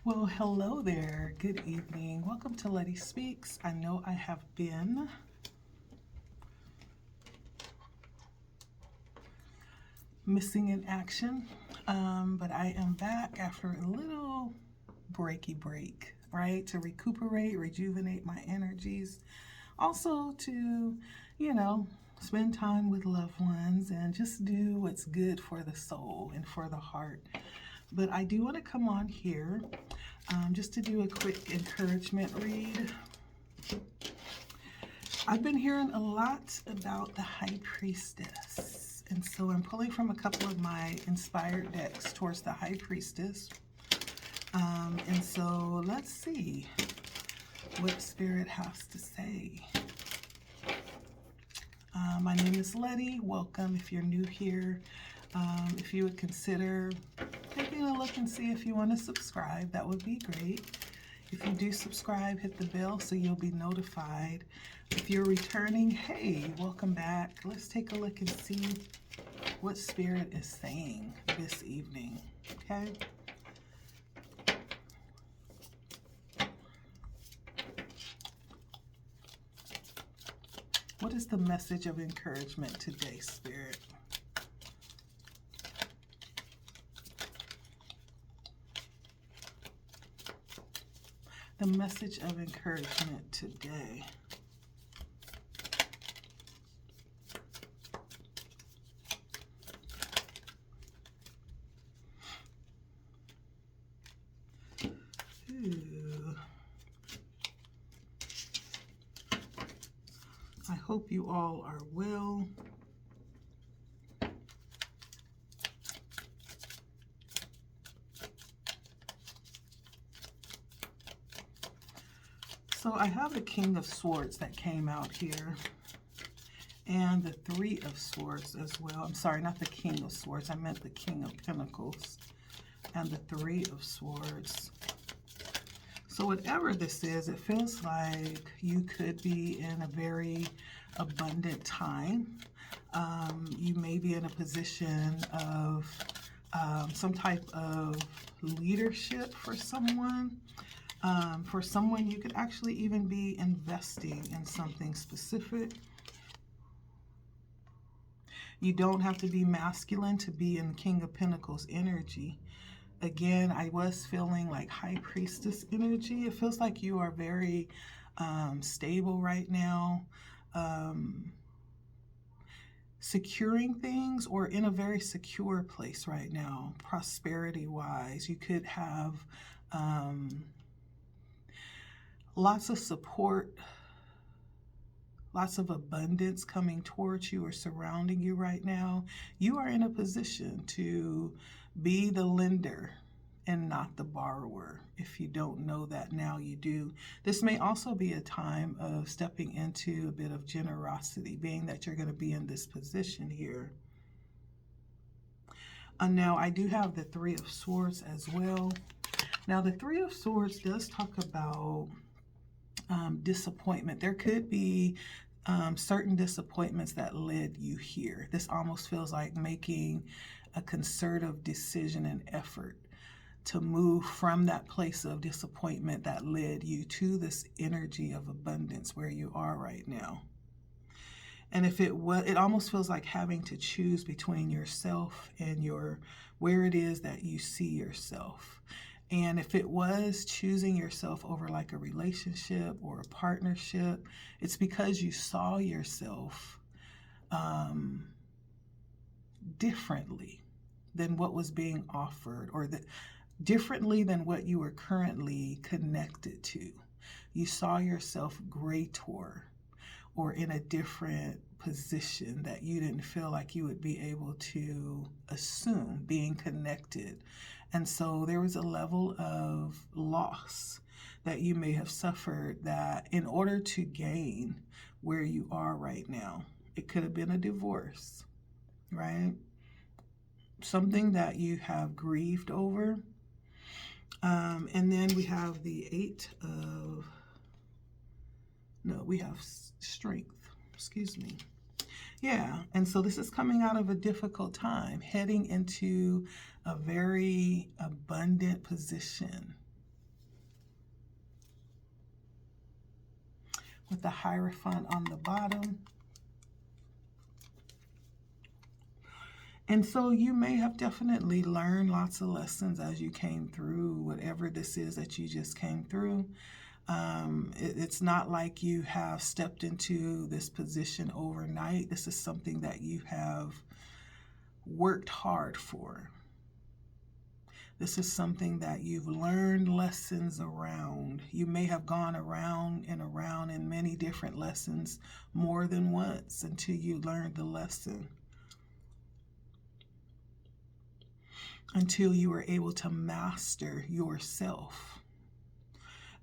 Well, hello there. Good evening. Welcome to LettiSpeaks. I know I have been missing in action, but I am back after a little breaky break, right? To recuperate, rejuvenate my energies. Also to, spend time with loved ones and just do what's good for the soul and for the heart. But I do want to come on here just to do a quick encouragement read. I've been hearing a lot about the High Priestess, and so I'm pulling from a couple of my inspired decks towards the High Priestess. And so let's see what Spirit has to say. My name is Letty. Welcome if you're new here. If you would consider taking a look and see if you want to subscribe, that would be great. If you do subscribe, hit the bell so you'll be notified. If you're returning, hey, welcome back. Let's take a look and see what Spirit is saying this evening, okay? What is the message of encouragement today, Spirit? The message of encouragement today. Ooh. I hope you all are well. So I have the King of Swords that came out here, and the Three of Swords as well. I'm sorry, not the King of Swords. I meant the King of Pentacles and the Three of Swords. So whatever this is, it feels like you could be in a very abundant time. You may be in a position of some type of leadership for someone. For someone, you could actually even be investing in something specific. You don't have to be masculine to be in King of Pentacles energy. Again, I was feeling like High Priestess energy. It feels like you are very stable right now, securing things, or in a very secure place right now, prosperity-wise. You could have lots of support, lots of abundance coming towards you or surrounding you right now. You are in a position to be the lender and not the borrower. If you don't know that now, you do. This may also be a time of stepping into a bit of generosity, being that you're going to be in this position here. Now, I do have the Three of Swords as well. Now, the Three of Swords does talk about disappointment. There could be certain disappointments that led you here. This almost feels like making a concerted decision and effort to move from that place of disappointment that led you to this energy of abundance where you are right now. And if it almost feels like having to choose between yourself and where it is that you see yourself. And if it was choosing yourself over like a relationship or a partnership, it's because you saw yourself differently than what was being offered, or differently than what you were currently connected to. You saw yourself greater or in a different position that you didn't feel like you would be able to assume being connected. And so there was a level of loss that you may have suffered, that in order to gain where you are right now, it could have been a divorce, right? Something that you have grieved over. And then we have the we have strength, excuse me. Yeah, and so this is coming out of a difficult time, heading into a very abundant position. with the Hierophant on the bottom. And so you may have definitely learned lots of lessons as you came through whatever this is that you just came through. It's not like you have stepped into this position overnight. This is something that you have worked hard for. This is something that you've learned lessons around. You may have gone around in many different lessons more than once until you learned the lesson. Until you were able to master yourself.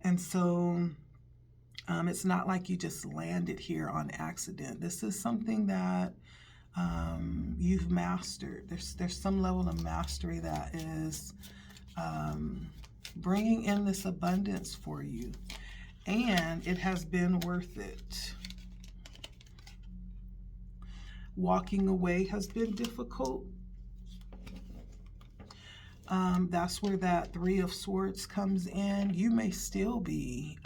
And so it's not like you just landed here on accident. This is something that you've mastered. There's some level of mastery that is bringing in this abundance for you. And it has been worth it. Walking away has been difficult. That's where that Three of Swords comes in. You may still be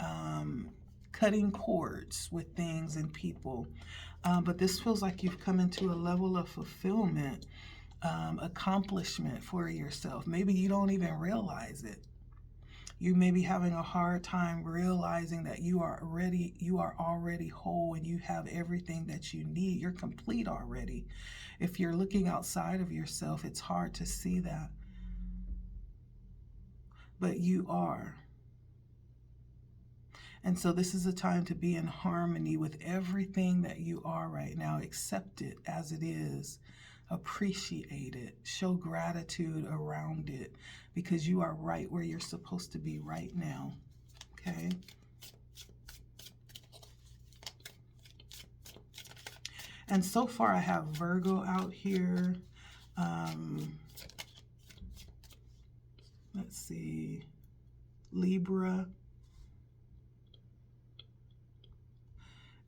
cutting cords with things and people, but this feels like you've come into a level of fulfillment, accomplishment for yourself. Maybe you don't even realize it. You may be having a hard time realizing that you are already whole and you have everything that you need. You're complete already. If you're looking outside of yourself, it's hard to see that. But you are. And so this is a time to be in harmony with everything that you are right now. Accept it as it is. Appreciate it. Show gratitude around it, because you are right where you're supposed to be right now. Okay? And so far I have Virgo out here. Let's see, Libra,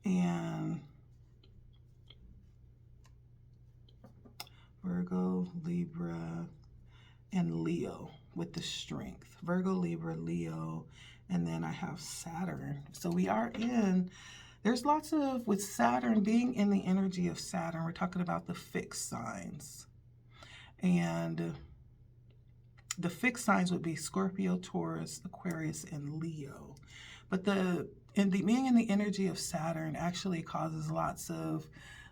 and Virgo, Libra, and Leo with the Strength. Virgo, Libra, Leo, and then I have Saturn. So we are in, there's lots of, with Saturn being in the energy of Saturn, we're talking about the fixed signs. And the fixed signs would be Scorpio, Taurus, Aquarius, and Leo. But being in the energy of Saturn actually causes lots of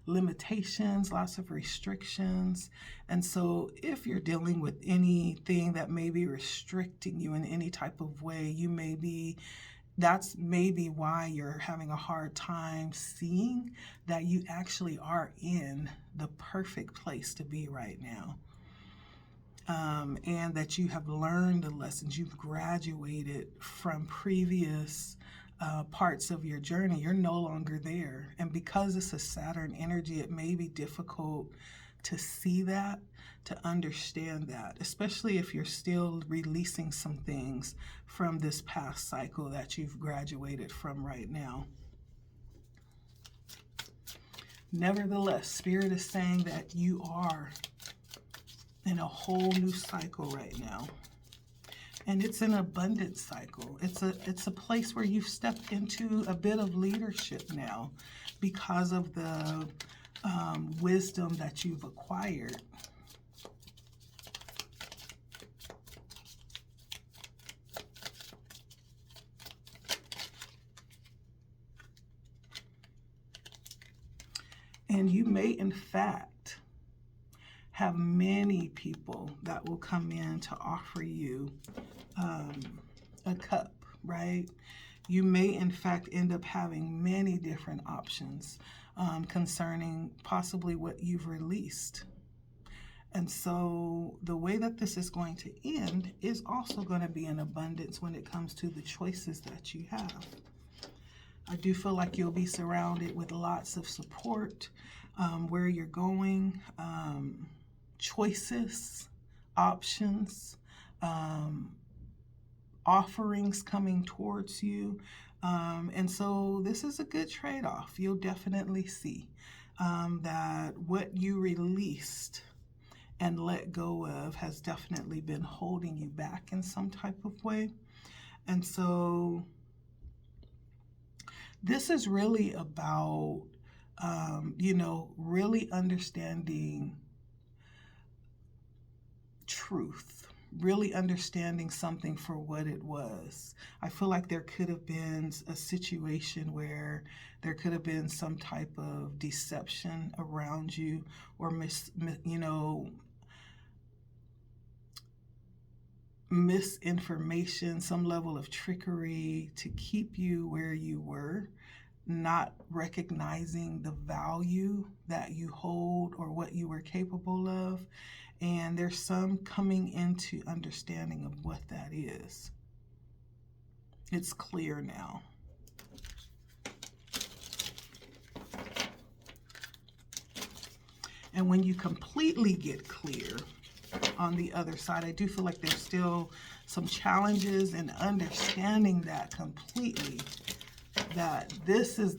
limitations, lots of restrictions. And so if you're dealing with anything that may be restricting you in any type of way, that's maybe why you're having a hard time seeing that you actually are in the perfect place to be right now. And that you have learned the lessons, you've graduated from previous parts of your journey. You're no longer there. And because it's a Saturn energy, it may be difficult to see that, to understand that, especially if you're still releasing some things from this past cycle that you've graduated from right now. Nevertheless, Spirit is saying that you are in a whole new cycle right now. And it's an abundance cycle. It's a place where you've stepped into a bit of leadership now because of the wisdom that you've acquired. And you may, in fact, have many people that will come in to offer you a cup, right? You may, in fact, end up having many different options concerning possibly what you've released. And so the way that this is going to end is also going to be in abundance when it comes to the choices that you have. I do feel like you'll be surrounded with lots of support where you're going, choices, options, offerings coming towards you. And so this is a good trade-off. You'll definitely see that what you released and let go of has definitely been holding you back in some type of way. And so This is really about, really understanding truth, really understanding something for what it was. I feel like there could have been a situation where there could have been some type of deception around you, or misinformation, some level of trickery to keep you where you were, not recognizing the value that you hold or what you were capable of. And there's some coming into understanding of what that is. It's clear now. And when you completely get clear on the other side, I do feel like there's still some challenges in understanding that completely, that this is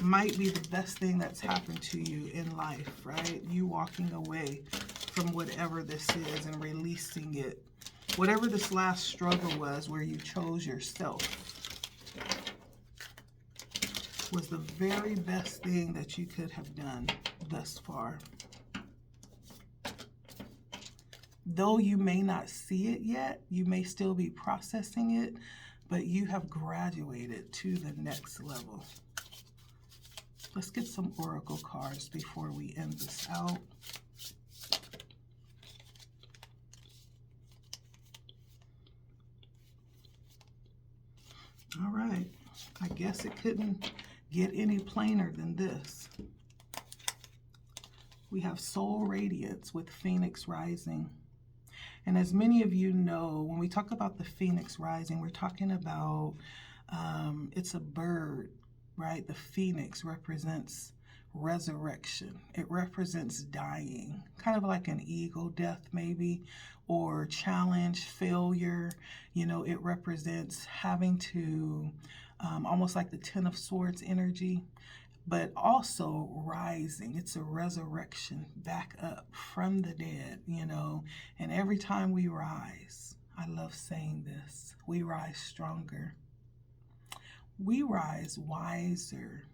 might be the best thing that's happened to you in life, right? You walking away from whatever this is and releasing it. Whatever this last struggle was where you chose yourself was the very best thing that you could have done thus far. Though you may not see it yet, you may still be processing it, but you have graduated to the next level. Let's get some oracle cards before we end this out. All right, I guess it couldn't get any plainer than this. We have Soul Radiance with Phoenix Rising. And as many of you know, when we talk about the Phoenix Rising, we're talking about, it's a bird, right? The phoenix represents resurrection. It represents dying, kind of like an eagle death maybe, or challenge, failure. It represents having to, almost like the Ten of Swords energy, but also rising. It's a resurrection back up from the dead, and every time we rise, I love saying this, we rise stronger. We rise wiser.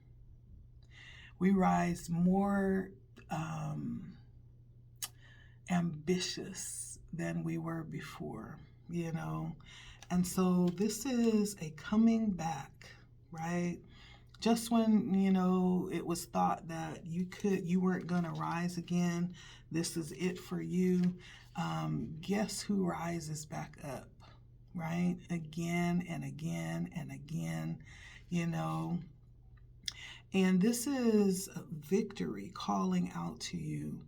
We rise more ambitious than we were before, And so this is a coming back, right? Just when, it was thought that you weren't going to rise again, this is it for you. Guess who rises back up, right? Again and again and again, And this is victory calling out to you,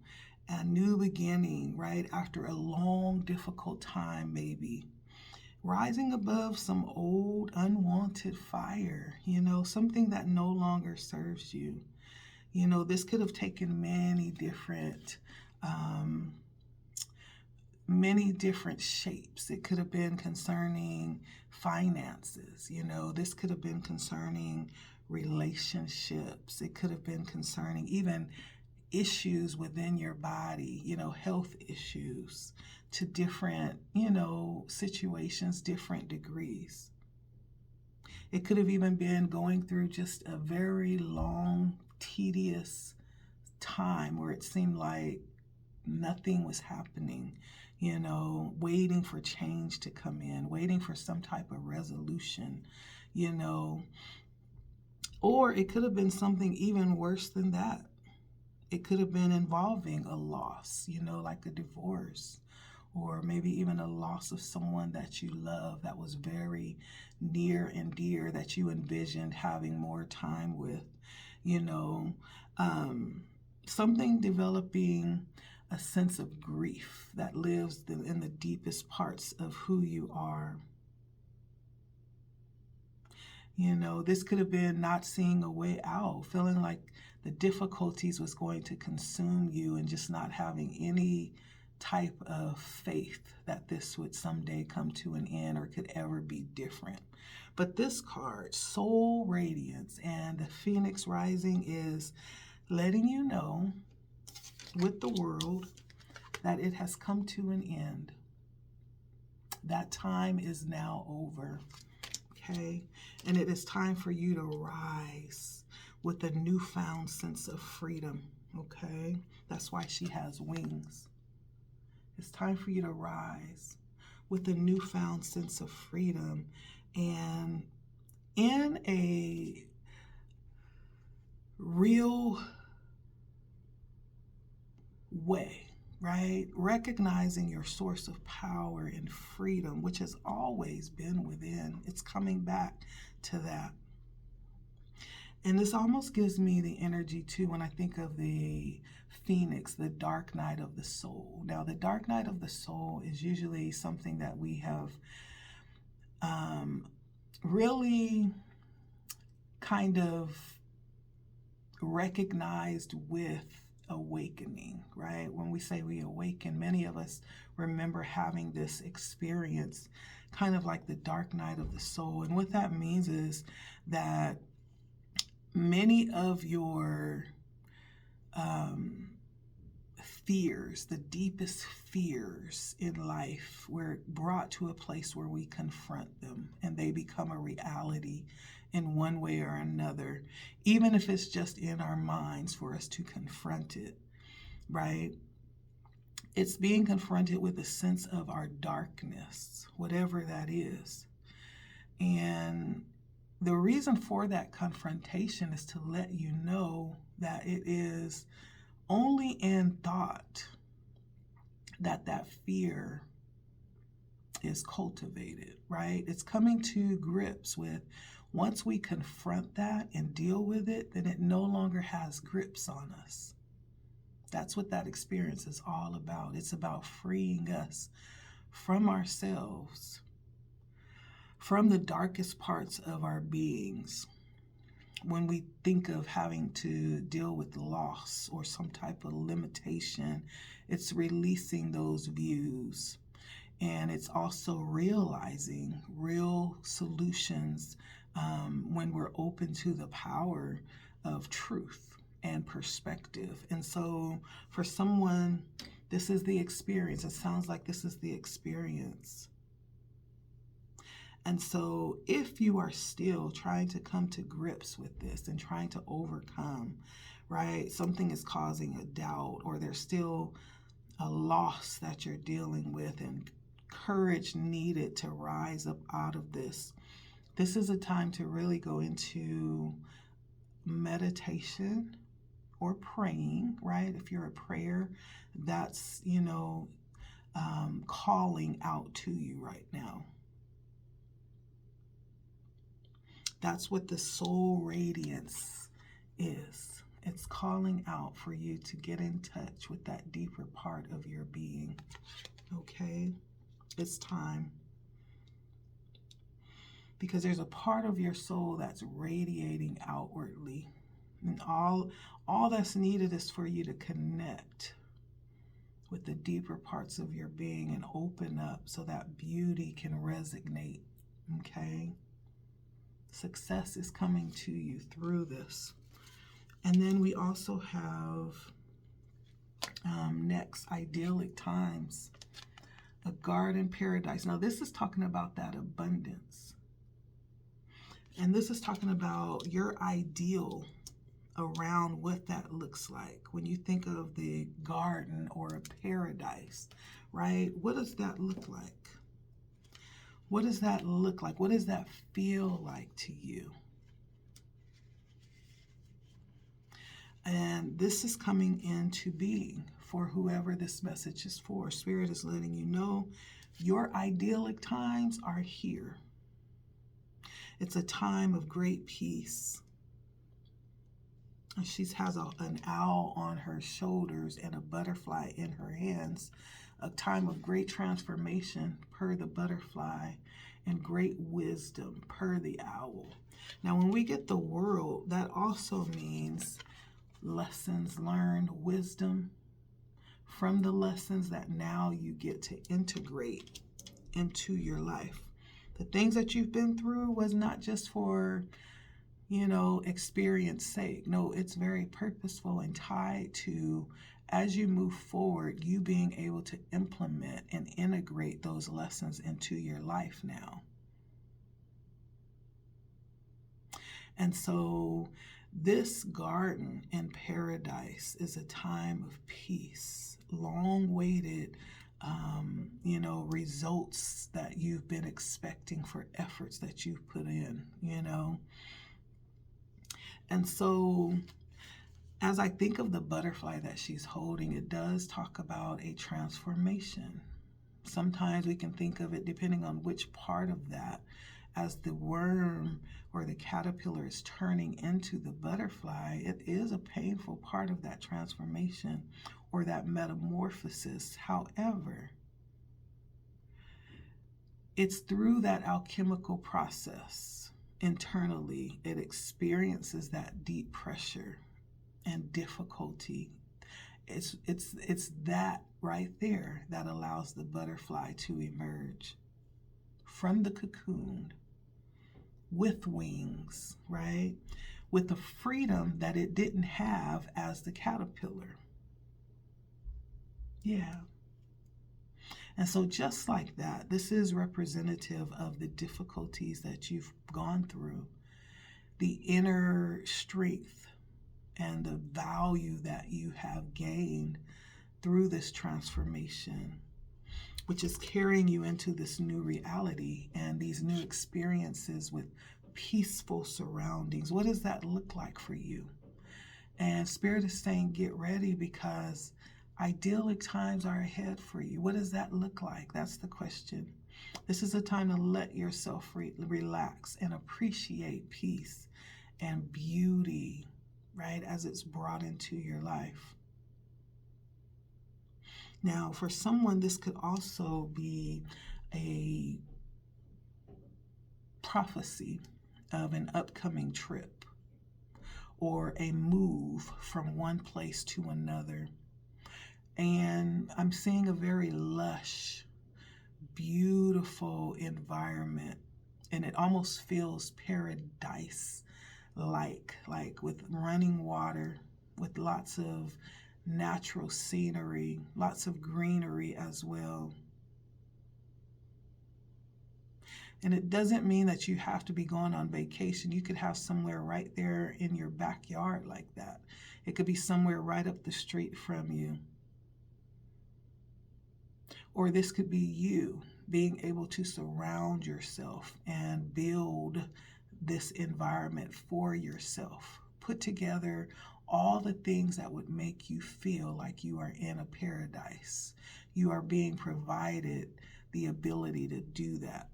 a new beginning, right? After a long, difficult time, maybe. Rising above some old, unwanted fire, something that no longer serves you. This could have taken many different shapes. It could have been concerning finances, this could have been concerning relationships. It could have been concerning even issues within your body, health issues, to different, situations, different degrees. It could have even been going through just a very long, tedious time where it seemed like nothing was happening, waiting for change to come in, waiting for some type of resolution, Or it could have been something even worse than that. It could have been involving a loss, like a divorce, or maybe even a loss of someone that you love that was very near and dear, that you envisioned having more time with, something developing a sense of grief that lives in the deepest parts of who you are. This could have been not seeing a way out, feeling like the difficulties was going to consume you, and just not having any type of faith that this would someday come to an end or could ever be different. But this card, Soul Radiance and the Phoenix Rising, is letting you know with the world that it has come to an end. That time is now over. okay? And it is time for you to rise with a newfound sense of freedom, okay? That's why she has wings. It's time for you to rise with a newfound sense of freedom and in a real way, right? Recognizing your source of power and freedom, which has always been within. It's coming back to that. And this almost gives me the energy too when I think of the Phoenix, the dark night of the soul. Now, the dark night of the soul is usually something that we have really kind of recognized with awakening, right? When we say we awaken, many of us remember having this experience, kind of like the dark night of the soul. And what that means is that many of your fears, the deepest fears in life, were brought to a place where we confront them and they become a reality in one way or another, even if it's just in our minds for us to confront it, right? It's being confronted with a sense of our darkness, whatever that is. And the reason for that confrontation is to let you know that it is only in thought that that fear is cultivated, right? It's coming to grips with, once we confront that and deal with it, then it no longer has grips on us. That's what that experience is all about. It's about freeing us from ourselves, from the darkest parts of our beings. When we think of having to deal with loss or some type of limitation, it's releasing those views. And it's also realizing real solutions when we're open to the power of truth and perspective. And so for someone, this is the experience. It sounds like this is the experience. And so if you are still trying to come to grips with this and trying to overcome, right, something is causing a doubt, or there's still a loss that you're dealing with and courage needed to rise up out of this, this is a time to really go into meditation or praying, right? If you're a prayer, that's, calling out to you right now. That's what the soul radiance is. It's calling out for you to get in touch with that deeper part of your being. Okay? It's time. Because there's a part of your soul that's radiating outwardly. And all that's needed is for you to connect with the deeper parts of your being and open up so that beauty can resonate. Okay? Success is coming to you through this. And then we also have next, idyllic times, a garden paradise. Now this is talking about that abundance. And this is talking about your ideal around what that looks like. When you think of the garden or a paradise, right? What does that look like? What does that look like? What does that feel like to you? And this is coming into being for whoever this message is for. Spirit is letting you know your idyllic times are here. It's a time of great peace. She has an owl on her shoulders and a butterfly in her hands. A time of great transformation per the butterfly and great wisdom per the owl. Now, when we get the world, that also means lessons learned, wisdom from the lessons that now you get to integrate into your life. The things that you've been through was not just for, experience sake. No, it's very purposeful and tied to, as you move forward, you being able to implement and integrate those lessons into your life now. And so this garden in paradise is a time of peace, long-awaited, results that you've been expecting for efforts that you've put in, And so as I think of the butterfly that she's holding, it does talk about a transformation. Sometimes we can think of it, depending on which part of that, as the worm or the caterpillar is turning into the butterfly. It is a painful part of that transformation or that metamorphosis. However, it's through that alchemical process internally, it experiences that deep pressure and difficulty. It's that right there that allows the butterfly to emerge from the cocoon with wings, right? With the freedom that it didn't have as the caterpillar. Yeah. And so just like that, this is representative of the difficulties that you've gone through, the inner strength and the value that you have gained through this transformation, which is carrying you into this new reality and these new experiences with peaceful surroundings. What does that look like for you? And Spirit is saying, get ready, because idyllic times are ahead for you. What does that look like? That's the question. This is a time to let yourself relax and appreciate peace and beauty, right, as it's brought into your life. Now, for someone, this could also be a prophecy of an upcoming trip or a move from one place to another. And I'm seeing a very lush, beautiful environment, and it almost feels paradise-like, like with running water, with lots of natural scenery, lots of greenery as well. And it doesn't mean that you have to be going on vacation. You could have somewhere right there in your backyard like that. It could be somewhere right up the street from you. Or this could be you being able to surround yourself and build this environment for yourself. Put together all the things that would make you feel like you are in a paradise. You are being provided the ability to do that,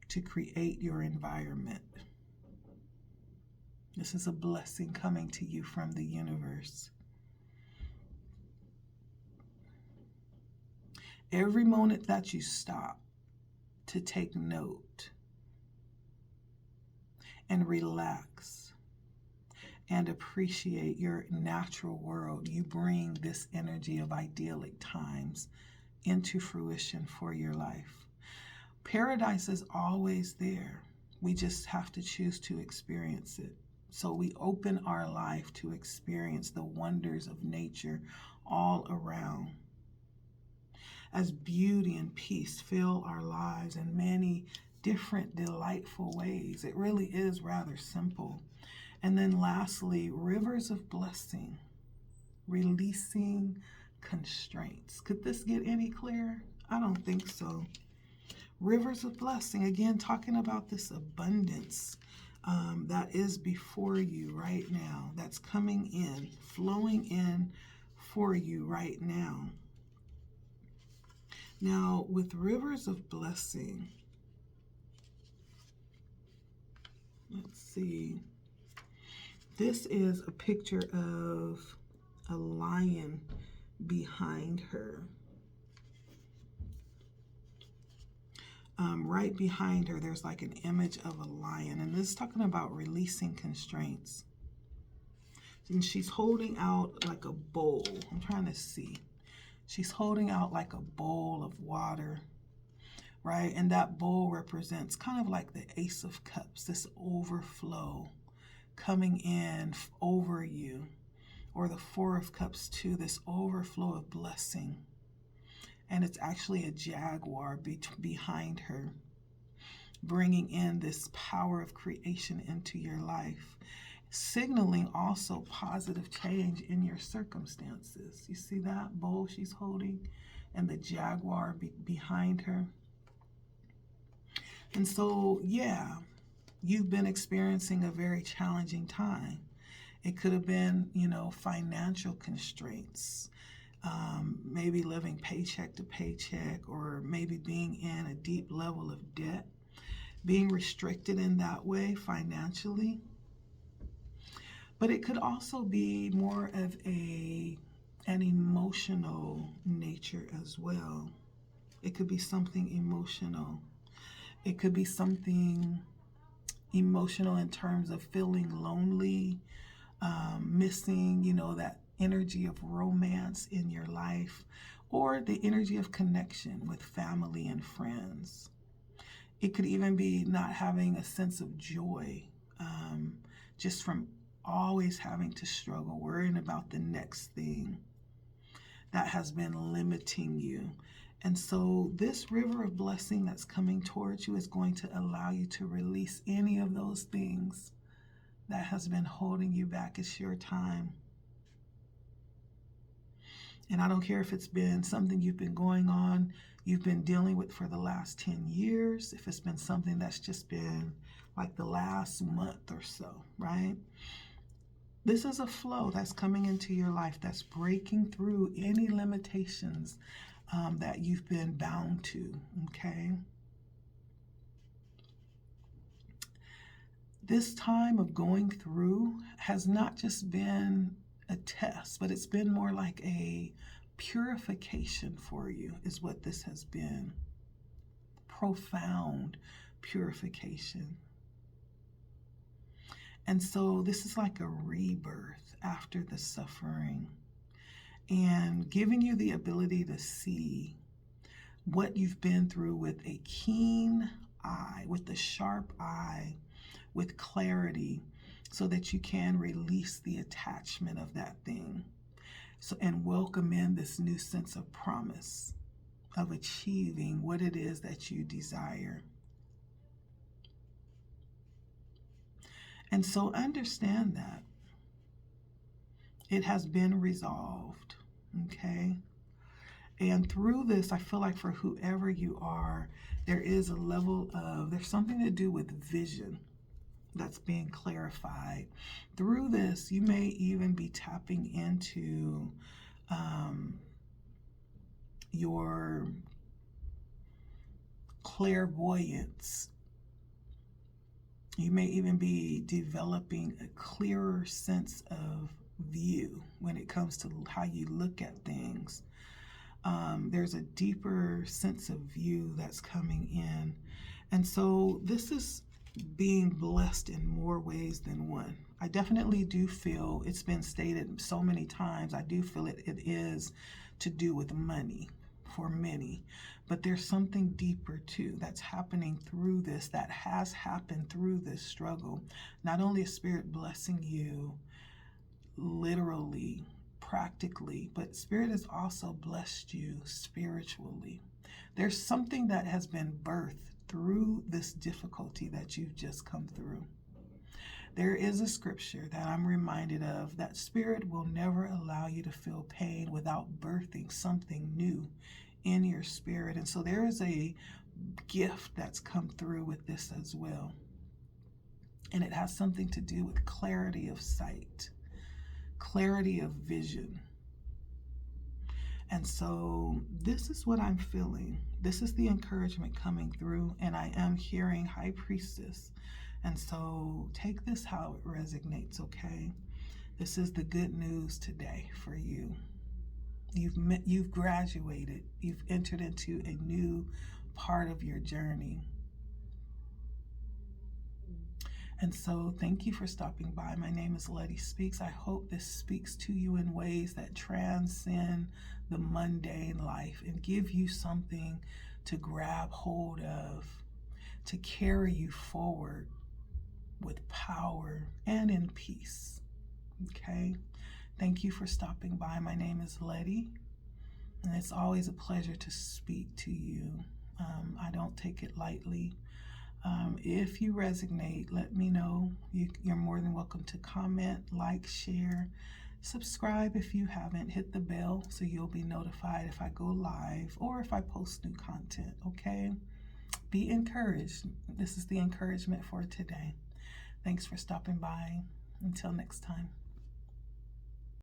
to create your environment. This is a blessing coming to you from the universe. Every moment that you stop to take note and relax and appreciate your natural world, you bring this energy of idyllic times into fruition for your life. Paradise is always there. We just have to choose to experience it. So we open our life to experience the wonders of nature all around. As beauty and peace fill our lives in many different delightful ways. It really is rather simple. And then lastly, rivers of blessing, releasing constraints. Could this get any clearer? I don't think so. Rivers of blessing, again, talking about this abundance that is before you right now, that's coming in, flowing in for you right now. Now, with rivers of blessing, let's see. This is a picture of a lion behind her. Right behind her, there's like an image of a lion. And this is talking about releasing constraints. And she's holding out like a bowl. I'm trying to see. She's holding out like a bowl of water, right? And that bowl represents kind of like the Ace of Cups, this overflow coming in over you, or the Four of Cups too, this overflow of blessing. And it's actually a jaguar behind her. bringing in this power of creation into your life, signaling also positive change in your circumstances. You see that bowl she's holding and the jaguar behind her? And so, yeah, you've been experiencing a very challenging time. It could have been, financial constraints, maybe living paycheck to paycheck, or maybe being in a deep level of debt, being restricted in that way financially. But it could also be more of an emotional nature as well. It could be something emotional. It could be something emotional in terms of feeling lonely, missing, that energy of romance in your life, or the energy of connection with family and friends. It could even be not having a sense of joy, just from always having to struggle, worrying about the next thing that has been limiting you. And so this river of blessing that's coming towards you is going to allow you to release any of those things that has been holding you back. It's your time. And I don't care if it's been something you've been dealing with for the last 10 years, if it's been something that's just been like the last month or so, right? This is a flow that's coming into your life that's breaking through any limitations that you've been bound to, okay? This time of going through has not just been a test, but it's been more like a purification for you, is what this has been. Profound purification. And so this is like a rebirth after the suffering, and giving you the ability to see what you've been through with a keen eye, with a sharp eye, with clarity, so that you can release the attachment of that thing. So, and welcome in this new sense of promise of achieving what it is that you desire. And so understand that it has been resolved, okay? And through this, I feel like for whoever you are, there is a level of, there's something to do with vision that's being clarified. Through this, you may even be tapping into your clairvoyance. You may even be developing a clearer sense of view when it comes to how you look at things. There's a deeper sense of view that's coming in. And so this is being blessed in more ways than one. I definitely do feel, it's been stated so many times, I do feel it is to do with money for many. But there's something deeper too that's happening through this, that has happened through this struggle. Not only is Spirit blessing you literally, practically, but Spirit has also blessed you spiritually. There's something that has been birthed through this difficulty that you've just come through. There is a scripture that I'm reminded of, that Spirit will never allow you to feel pain without birthing something new in your spirit. And so there is a gift that's come through with this as well. And it has something to do with clarity of sight, clarity of vision. And so this is what I'm feeling. This is the encouragement coming through, and I am hearing High Priestess. And so take this how it resonates, okay? This is the good news today for you. You've graduated. You've entered into a new part of your journey. And so thank you for stopping by. My name is LettiSpeaks. I hope this speaks to you in ways that transcend the mundane life and give you something to grab hold of, to carry you forward with power and in peace. Okay? Thank you for stopping by. My name is Letty, and it's always a pleasure to speak to you. I don't take it lightly. If you resonate, let me know. You're more than welcome to comment, like, share, subscribe if you haven't. Hit the bell so you'll be notified if I go live or if I post new content, okay? Be encouraged. This is the encouragement for today. Thanks for stopping by. Until next time.